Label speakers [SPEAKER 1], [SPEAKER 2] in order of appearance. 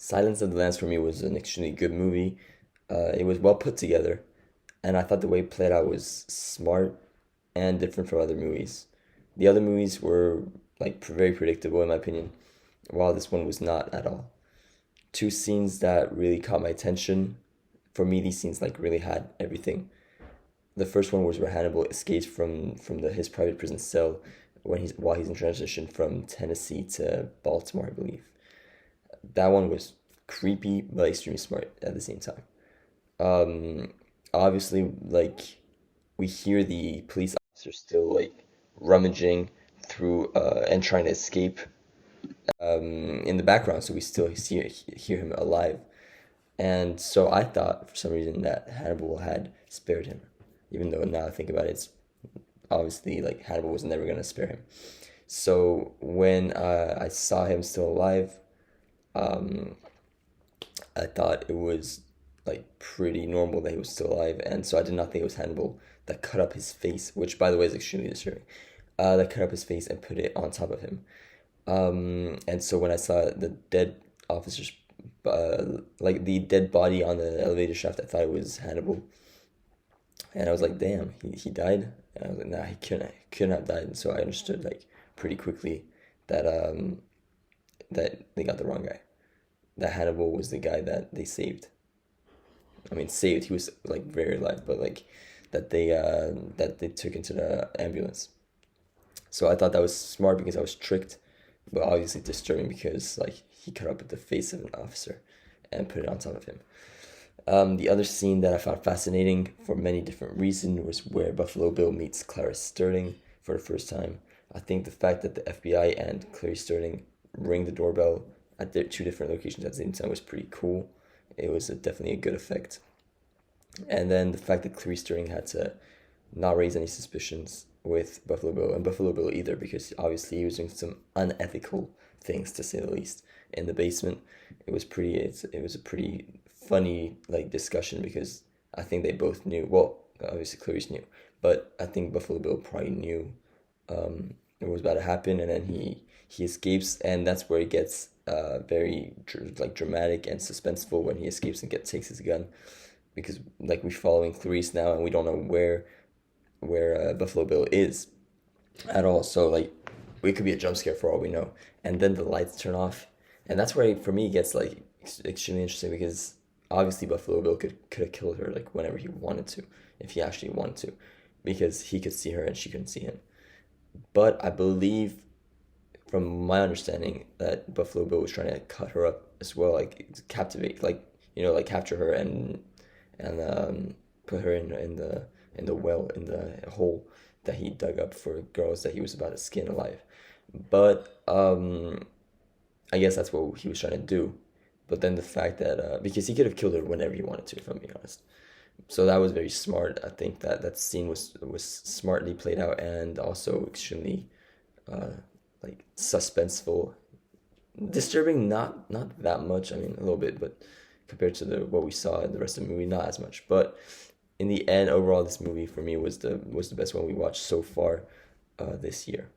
[SPEAKER 1] Silence of the Lambs for me was an extremely good movie. It was well put together, and I thought the way it played out was smart and different from other movies. The other movies were like very predictable in my opinion, while this one was not at all. Two scenes that really caught my attention. For me, these scenes like really had everything. The first one was where Hannibal escapes from his private prison cell when he's while he's in transition from Tennessee to Baltimore, I believe. That one was creepy but extremely smart at the same time. Um, Obviously, like we hear the police officer still like rummaging through and trying to escape in the background, so we still hear him alive. And so I thought for some reason that Hannibal had spared him, even though now I think about it, it's obviously like Hannibal was never gonna spare him. So when I saw him still alive, um, I thought it was like pretty normal that he was still alive, and so I did not think it was Hannibal that cut up his face, which by the way is extremely disturbing. That cut up his face and put it on top of him. And so when I saw the dead officer's, like the dead body on the elevator shaft, I thought it was Hannibal, and I was like, damn, he died. And I was like, nah, he couldn't have died. And so I understood like pretty quickly that that they got the wrong guy. That Hannibal was the guy that they saved. I mean, saved. He was like very alive, but like that they took into the ambulance. So I thought that was smart because I was tricked, but obviously disturbing because like he cut up the face of an officer and put it on top of him. The other scene that I found fascinating for many different reasons was where Buffalo Bill meets Clarice Sterling for the first time. I think the fact that the FBI and Clarice Sterling ring the doorbell at their two different locations at the same time was pretty cool. It was definitely a good effect. And then the fact that Clarice Sterling had to not raise any suspicions with Buffalo Bill and Buffalo Bill either, because obviously he was doing some unethical things to say the least in the basement. It was a pretty funny like discussion because I think they both knew. Well, obviously Clarice knew, but I think Buffalo Bill probably knew what was about to happen, and then he escapes, and that's where it gets very like dramatic and suspenseful when he escapes and takes his gun because like we're following Clarice now and we don't know where Buffalo Bill is at all. So like it could be a jump scare for all we know. And then the lights turn off, and that's where for me it gets like extremely interesting because obviously Buffalo Bill could have killed her like whenever he wanted to, if he actually wanted to, because he could see her and she couldn't see him. But I believe, from my understanding, that Buffalo Bill was trying to cut her up as well, like captivate, like like capture her and put her in the well in the hole that he dug up for girls that he was about to skin alive. But I guess that's what he was trying to do. But then the fact that because he could have killed her whenever he wanted to, if I'm being honest. So that was very smart. I think that that scene was smartly played out and also extremely uh, like suspenseful, disturbing. Not that much. I mean, a little bit, but compared to the what we saw in the rest of the movie, not as much. But in the end, overall, this movie for me was the best one we watched so far this year.